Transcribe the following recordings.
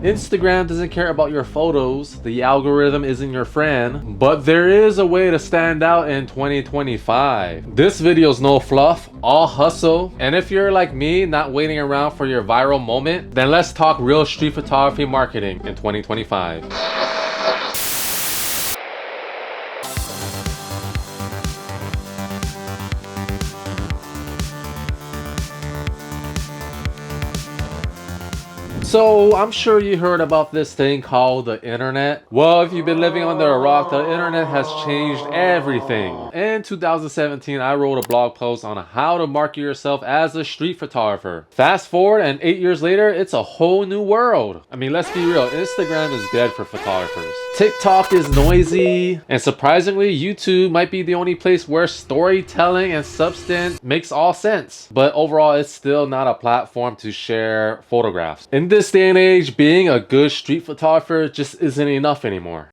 Instagram doesn't care about your photos. The algorithm isn't your friend. But there is a way to stand out in 2025. This video's no fluff, all hustle. And if you're like me, not waiting around for your viral moment, then let's talk real street photography marketing in 2025. So I'm sure you heard about this thing called the internet. Well, if you've been living under a rock, the internet has changed everything. In 2017, I wrote a blog post on how to market yourself as a street photographer. Fast forward, and 8 years later, it's a whole new world. I mean, let's be real, Instagram is dead for photographers. TikTok is noisy, and surprisingly, YouTube might be the only place where storytelling and substance makes all sense. But overall, it's still not a platform to share photographs. In this day and age, being a good street photographer just isn't enough anymore.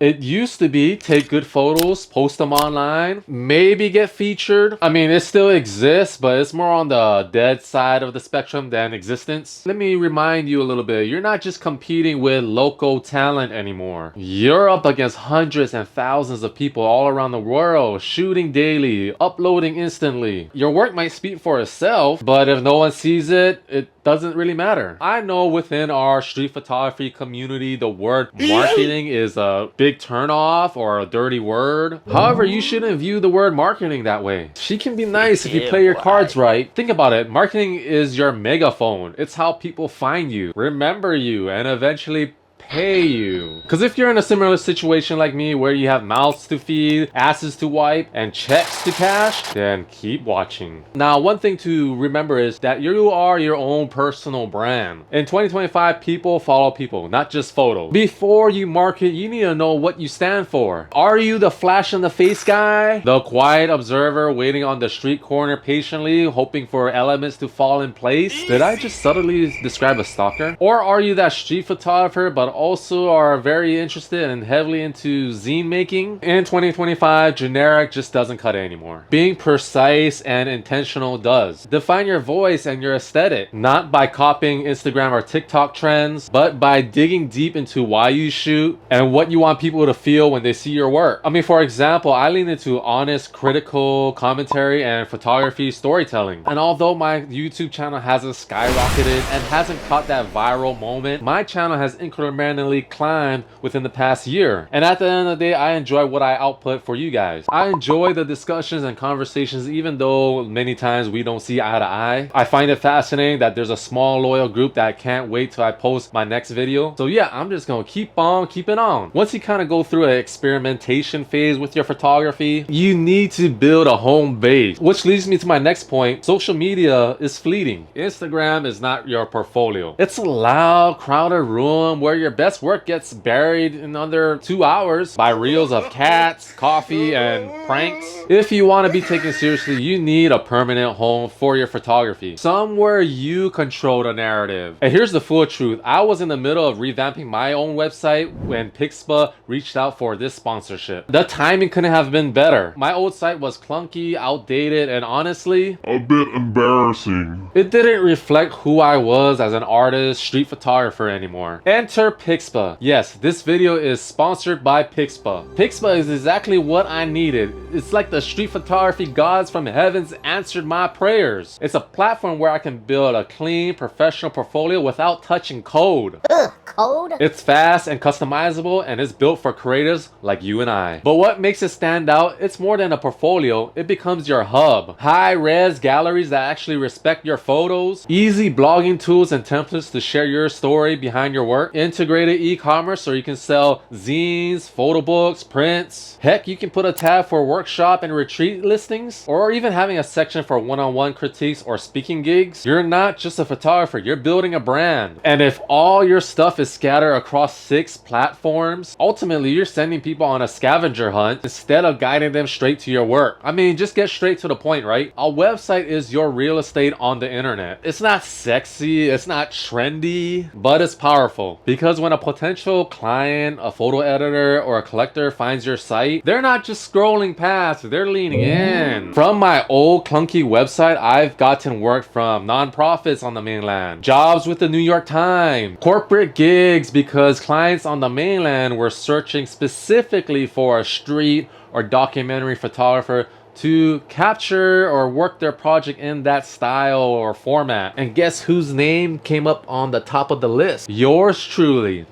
It used to be take good photos, post them online, maybe get featured. I mean, it still exists, but it's more on the dead side of the spectrum than existence. Let me remind you a little bit. You're not just competing with local talent anymore. You're up against hundreds and thousands of people all around the world, shooting daily, uploading instantly. Your work might speak for itself, but if no one sees it, it doesn't really matter. I know within our street photography community, the word marketing is a big turnoff or a dirty word. However, you shouldn't view the word marketing that way. She can be nice if you play your cards right. Think about it. Marketing is your megaphone. It's how people find you, remember you, and eventually pay you. Because if you're in a similar situation like me where you have mouths to feed, asses to wipe, and checks to cash, then keep watching. Now, one thing to remember is that you are your own personal brand. In 2025, people follow people, not just photos. Before you market, you need to know what you stand for. Are you the flash in the face guy? The quiet observer waiting on the street corner patiently, hoping for elements to fall in place? Did I just subtly describe a stalker? Or are you that street photographer but also are very interested and heavily into zine making? In 2025, generic just doesn't cut it anymore. Being precise and intentional does. Define your voice and your aesthetic, not by copying Instagram or TikTok trends, but by digging deep into why you shoot and what you want people to feel when they see your work. I mean, for example, I lean into honest, critical commentary and photography storytelling. And although my YouTube channel hasn't skyrocketed and hasn't caught that viral moment, my channel has incrementally climbed within the past year. And at the end of the day, I enjoy what I output for you guys. I enjoy the discussions and conversations, even though many times we don't see eye to eye. I find it fascinating that there's a small loyal group that can't wait till I post my next video. So yeah, I'm just gonna keep on keeping on. Once you kind of go through an experimentation phase with your photography, you need to build a home base. Which leads me to my next point. Social media is fleeting. Instagram is not your portfolio. It's a loud, crowded room where your best work gets buried in under 2 hours by reels of cats, coffee, and pranks. If you want to be taken seriously, you need a permanent home for your photography. Somewhere you control the narrative. And here's the full truth. I was in the middle of revamping my own website when Pixpa reached out for this sponsorship. The timing couldn't have been better. My old site was clunky, outdated, and honestly, a bit embarrassing. It didn't reflect who I was as an artist, street photographer anymore. Enter Pixpa. Yes, this video is sponsored by Pixpa. Pixpa is exactly what I needed. It's like the street photography gods from heavens answered my prayers. It's a platform where I can build a clean, professional portfolio without touching code. Code? It's fast and customizable, and it's built for creators like you and I. But what makes it stand out, it's more than a portfolio, it becomes your hub. High-res galleries that actually respect your photos, easy blogging tools and templates to share your story behind your work, integrated e-commerce so you can sell zines, photo books, prints. Heck, you can put a tab for workshop and retreat listings, or even having a section for one-on-one critiques or speaking gigs. You're not just a photographer, you're building a brand. And if all your stuff is scattered across 6 platforms, ultimately you're sending people on a scavenger hunt instead of guiding them straight to your work. I mean, just get straight to the point, right? A website is your real estate on the internet. It's not sexy, it's not trendy, but it's powerful. Because when a potential client, a photo editor, or a collector finds your site, they're not just scrolling past, they're leaning in. From my old clunky website, I've gotten work from nonprofits on the mainland, jobs with the New York Times, corporate gigs because clients on the mainland were searching specifically for a street or documentary photographer to capture or work their project in that style or format. And guess whose name came up on the top of the list? Yours truly.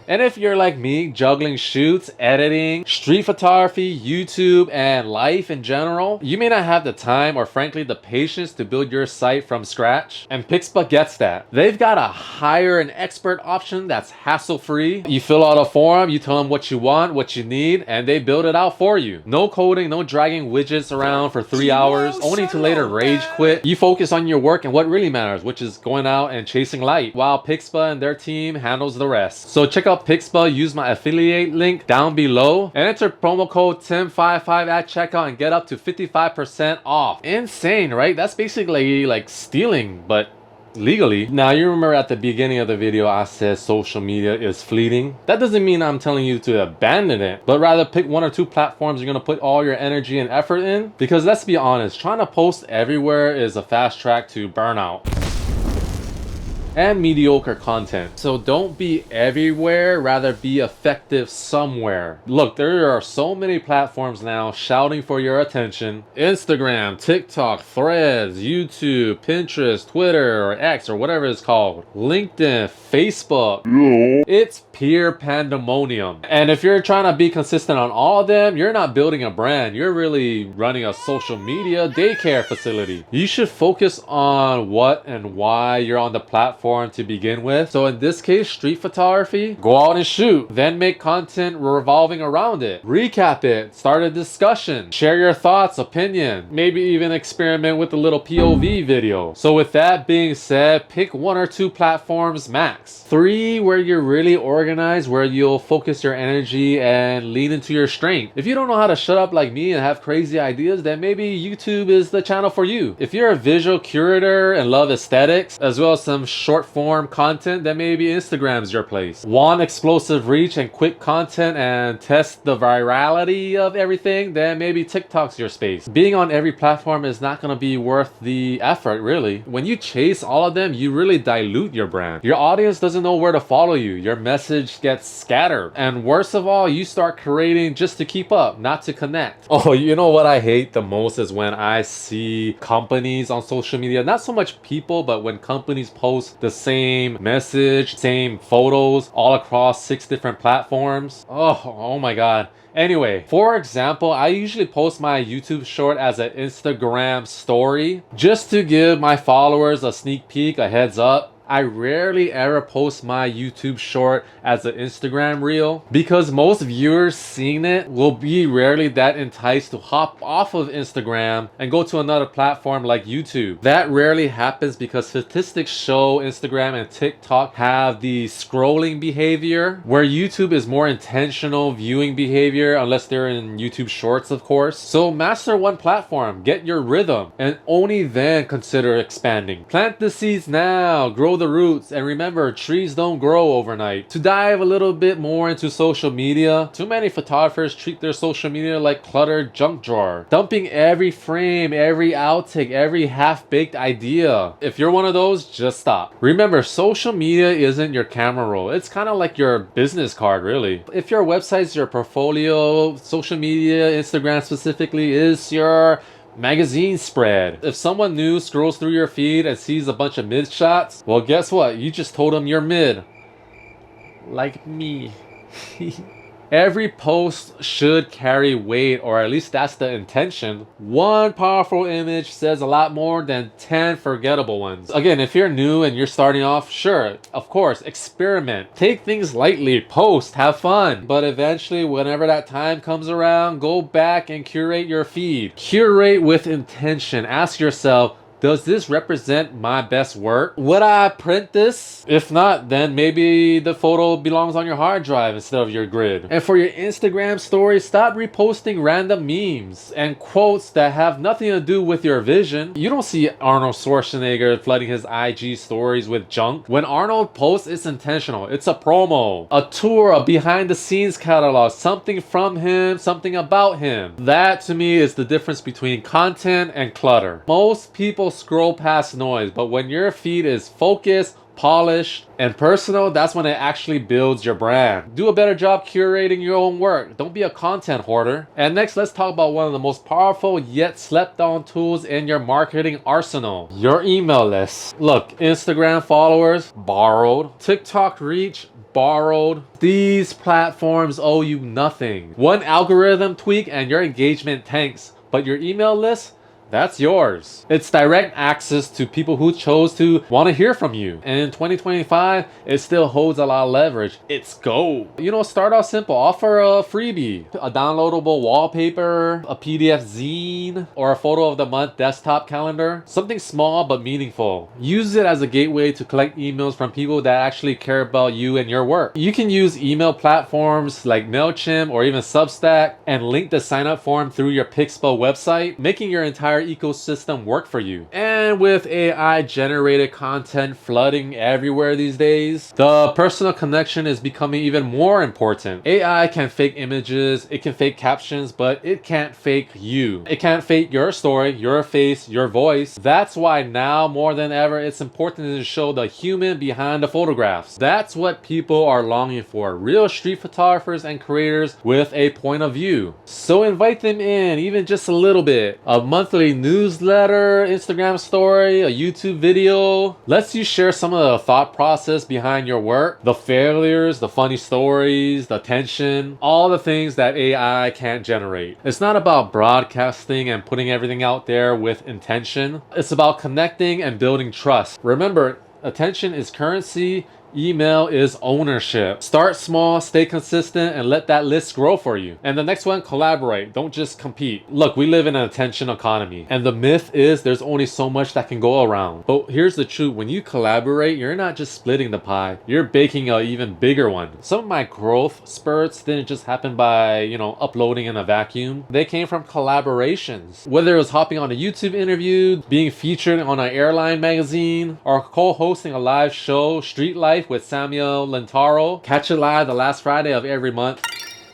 And if you're like me, juggling shoots, editing, street photography, YouTube, and life in general, you may not have the time or frankly the patience to build your site from scratch. And Pixpa gets that. They've got a hire an expert option that's hassle-free. You fill out a form, you tell them what you want, what you need, and they build it out for you. No coding, no dragging widgets around for 3 hours, only to later rage quit. You focus on your work and what really matters, which is going out and chasing light, while Pixpa and their team handles the rest. So check out Pixpa, use my affiliate link down below and enter promo code TIM55 at checkout and get up to 55% off. Insane, right? That's basically like stealing, but legally. Now, you remember at the beginning of the video I said social media is fleeting. That doesn't mean I'm telling you to abandon it, but rather pick 1 or 2 platforms you're going to put all your energy and effort in, because let's be honest, trying to post everywhere is a fast track to burnout and mediocre content. So don't be everywhere, rather be effective somewhere. Look, there are so many platforms now shouting for your attention. Instagram, TikTok, Threads, YouTube, Pinterest, Twitter, or X, or whatever it's called. LinkedIn, Facebook. It's pure pandemonium. And if you're trying to be consistent on all of them, you're not building a brand. You're really running a social media daycare facility. You should focus on what and why you're on the platform to begin with. So in this case, street photography, go out and shoot, then make content revolving around it. Recap it, start a discussion, share your thoughts, opinion, maybe even experiment with a little POV video. So with that being said, pick 1 or 2 platforms max. 3 where you're really organized, where you'll focus your energy and lean into your strength. If you don't know how to shut up like me and have crazy ideas, then maybe YouTube is the channel for you. If you're a visual curator and love aesthetics, as well as some short form content, then maybe Instagram's your place. Want explosive reach and quick content and test the virality of everything, then maybe TikTok's your space. Being on every platform is not going to be worth the effort, really. When you chase all of them, you really dilute your brand. Your audience doesn't know where to follow you. Your message gets scattered. And worst of all, you start creating just to keep up, not to connect. Oh, you know what I hate the most is when I see companies on social media, not so much people, but when companies post the same message, same photos all across 6 different platforms. Oh my god. Anyway, for example, I usually post my YouTube short as an Instagram story just to give my followers a sneak peek, a heads up. I rarely ever post my YouTube short as an Instagram reel because most viewers seeing it will be rarely that enticed to hop off of Instagram and go to another platform like YouTube. That rarely happens because statistics show Instagram and TikTok have the scrolling behavior, where YouTube is more intentional viewing behavior, unless they're in YouTube Shorts, of course. So master 1 platform, get your rhythm, and only then consider expanding. Plant the seeds now, grow the roots, and remember, trees don't grow overnight. To dive a little bit more into social media, too many photographers treat their social media like cluttered junk drawer, dumping every frame, every outtake, every half-baked idea. If you're one of those, just stop. Remember, social media isn't your camera roll. It's kind of like your business card, really. If your website's your portfolio, social media, Instagram specifically, is your magazine spread. If someone new scrolls through your feed and sees a bunch of mid shots, well, guess what? You just told them you're mid. Like me. Every post should carry weight, or at least that's the intention. 1 powerful image says a lot more than 10 forgettable ones. Again, if you're new and you're starting off, sure, of course, experiment. Take things lightly, post, have fun. But eventually, whenever that time comes around, go back and curate your feed. Curate with intention. Ask yourself, Does this represent my best work? Would I print this? If not, then maybe the photo belongs on your hard drive instead of your grid. And for your Instagram stories, stop reposting random memes and quotes that have nothing to do with your vision. You don't see Arnold Schwarzenegger flooding his IG stories with junk. When Arnold posts, it's intentional. It's a promo, a tour, a behind the scenes catalog, something from him, something about him. That to me is the difference between content and clutter. Most people scroll past noise, but when your feed is focused, polished, and personal, that's when it actually builds your brand. Do a better job curating your own work. Don't be a content hoarder. And next, let's talk about one of the most powerful yet slept on tools in your marketing arsenal, your email list. Look, Instagram followers, borrowed. TikTok reach, borrowed. These platforms owe you nothing. One algorithm tweak and your engagement tanks, but your email list, that's yours. It's direct access to people who chose to want to hear from you. And in 2025, it still holds a lot of leverage. It's go. You know, start off simple. Offer a freebie, a downloadable wallpaper, a PDF zine, or a photo of the month desktop calendar. Something small but meaningful. Use it as a gateway to collect emails from people that actually care about you and your work. You can use email platforms like MailChimp or even Substack and link the sign up form through your Pixpa website, making your entire ecosystem work for you. And with AI generated content flooding everywhere these days, the personal connection is becoming even more important. AI can fake images, it can fake captions, but it can't fake you. It can't fake your story, your face, your voice. That's why now more than ever it's important to show the human behind the photographs. That's what people are longing for. Real street photographers and creators with a point of view. So invite them in, even just a little bit. A monthly newsletter, Instagram story, a YouTube video lets you share some of the thought process behind your work, the failures, the funny stories, the tension, all the things that AI can't generate. It's not about broadcasting and putting everything out there with intention. It's about connecting and building trust. Remember, attention is currency. Email is ownership. Start small, stay consistent, and let that list grow for you. And the next one, collaborate. Don't just compete. Look, we live in an attention economy, and the myth is there's only so much that can go around. But here's the truth. When you collaborate, you're not just splitting the pie. You're baking an even bigger one. Some of my growth spurts didn't just happen by, uploading in a vacuum. They came from collaborations. Whether it was hopping on a YouTube interview, being featured on an airline magazine, or co-hosting a live show, Street Life, with Samuel Lentaro. Catch it live the last Friday of every month.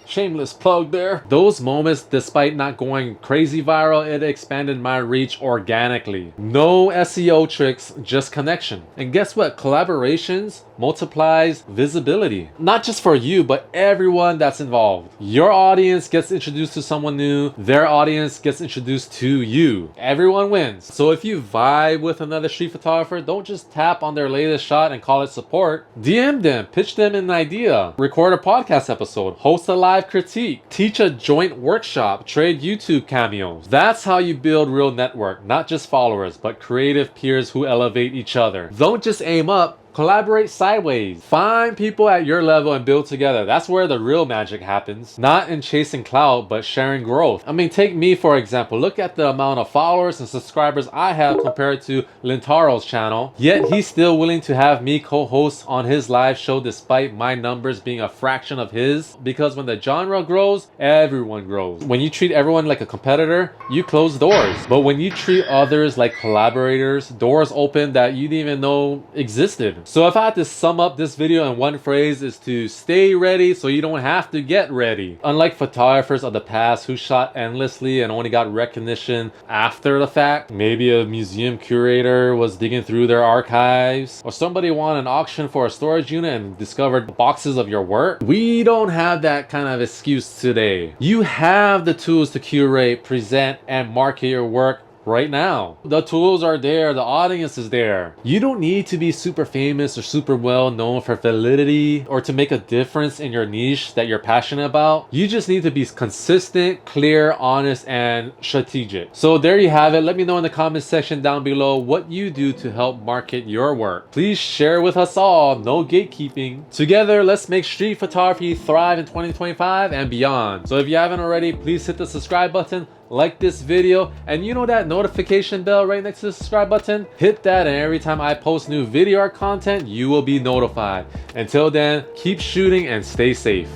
Shameless plug there. Those moments, despite not going crazy viral, it expanded my reach organically. No SEO tricks, just connection. And guess what? Collaborations multiplies visibility. Not just for you, but everyone that's involved. Your audience gets introduced to someone new. Their audience gets introduced to you. Everyone wins. So if you vibe with another street photographer, don't just tap on their latest shot and call it support. DM them, pitch them an idea, record a podcast episode, host a live critique, teach a joint workshop, trade YouTube cameos. That's how you build real network, not just followers, but creative peers who elevate each other. Don't just aim up, collaborate sideways. Find people at your level and build together. That's where the real magic happens. Not in chasing clout, but sharing growth. I mean, take me for example. Look at the amount of followers and subscribers I have compared to Lintaro's channel. Yet he's still willing to have me co-host on his live show despite my numbers being a fraction of his. Because when the genre grows, everyone grows. When you treat everyone like a competitor, you close doors. But when you treat others like collaborators, doors open that you didn't even know existed. So if I had to sum up this video in one phrase, is to stay ready so you don't have to get ready. Unlike photographers of the past who shot endlessly and only got recognition after the fact, maybe a museum curator was digging through their archives, or somebody won an auction for a storage unit and discovered boxes of your work. We don't have that kind of excuse today. You have the tools to curate, present, and market your work right now. The tools are there, the audience is there. You don't need to be super famous or super well known for validity or to make a difference in your niche that you're passionate about. You just need to be consistent, clear, honest, and strategic. So there you have it. Let me know in the comment section down below what you do to help market your work. Please share with us all. No gatekeeping. Together, let's make street photography thrive in 2025 and beyond. So if you haven't already, please hit the subscribe button. like this video, and you know that notification bell right next to the subscribe button? Hit that, and every time I post new video or content, you will be notified. Until then, keep shooting and stay safe.